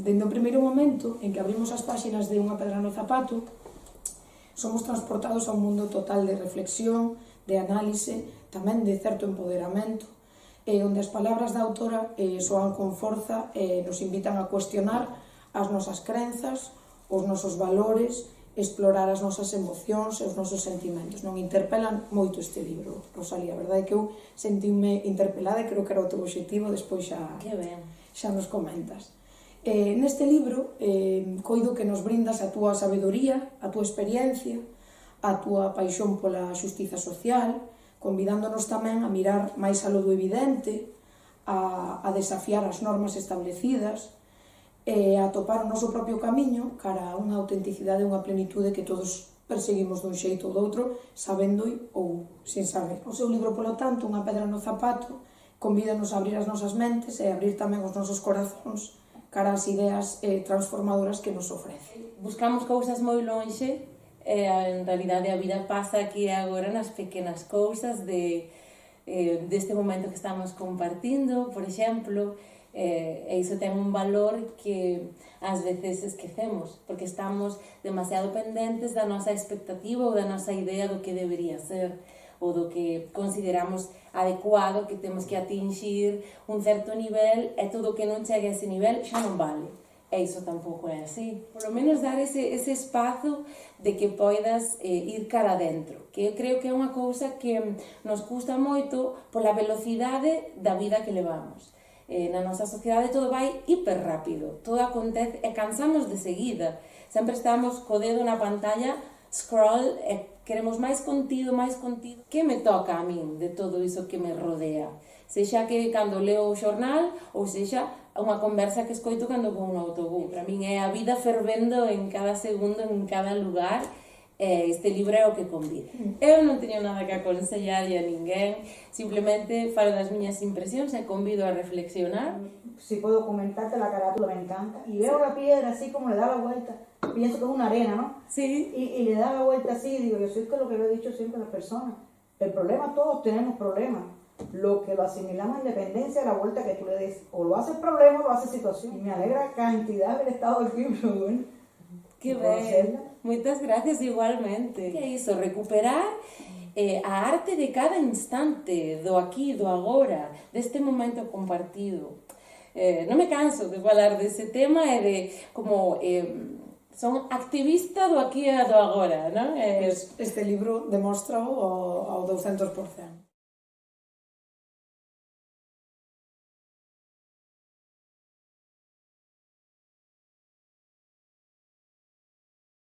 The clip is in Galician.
Dende o primeiro momento en que abrimos as páxinas de Unha pedra no zapato, somos transportados a un mundo total de reflexión, de análise, tamén de certo empoderamento, onde as palabras da autora soan con forza e nos invitan a cuestionar as nosas crenzas, os nosos valores, explorar as nosas emocións e os nosos sentimentos. Non interpelan moito este libro, Rosalía, a verdade é que eu sentíme interpelada e creo que era o teu obxectivo, despois xa nos comentas. Neste libro, coido que nos brindas a túa sabedoría, a túa experiencia, a túa paixón pola xustiza social, convidándonos tamén a mirar máis aló do evidente, a desafiar as normas establecidas, e a topar o noso propio camiño cara a unha autenticidade e unha plenitude que todos perseguimos dun xeito ou doutro, sabendo ou sin saber. O seu libro, polo tanto, Unha pedra no zapato, convídanos a abrir as nosas mentes e a abrir tamén os nosos corazóns cara ás ideas transformadoras que nos ofrece. Buscamos cousas moi lonxe, e en realidade a vida pasa aquí e agora nas pequenas cousas deste momento que estamos compartindo, por exemplo, e iso ten un valor que ás veces esquecemos, porque estamos demasiado pendentes da nosa expectativa ou da nosa idea do que debería ser, ou do que consideramos adecuado, que temos que atingir un certo nivel, e todo o que non chegue a ese nivel xa non vale. E iso tampouco é así. Por lo menos dar ese espazo de que poidas ir cara adentro, que eu creo que é unha cousa que nos custa moito pola velocidade da vida que levamos. Na nosa sociedade todo vai hiper rápido, todo acontece e cansamos de seguida. Sempre estamos co dedo na pantalla, scroll, e queremos máis contido, máis contido. Que me toca a min de todo iso que me rodea? Sexa que cando leo o xornal, ou sexa unha conversa que escoito cando vou no autobús. Para min é a vida fervendo en cada segundo, en cada lugar, e este libro é o que convida. Eu non teño nada que aconsellarlle a ninguén, simplemente falo das miñas impresións e convido a reflexionar. Si puedo comentarte, la carátula me encanta. Y veo la piedra así como le da la vuelta. Pienso que es una arena, ¿no? Sí. Y le da la vuelta así, digo, yo soy que lo que lo he dicho siempre a las personas. El problema, todos tenemos problemas. Lo que lo asimilamos a independencia de la vuelta que tú le des. O lo hace problema o lo hace situación. Y me alegra cantidad haber estado aquí, pero bueno. Que ben. Moitas gracias igualmente. Que é iso, recuperar a arte de cada instante, do aquí, do agora, deste momento compartido. Non me canso de falar dese tema e de como son activista do aquí e do agora, non? Este libro demostra ao 200%.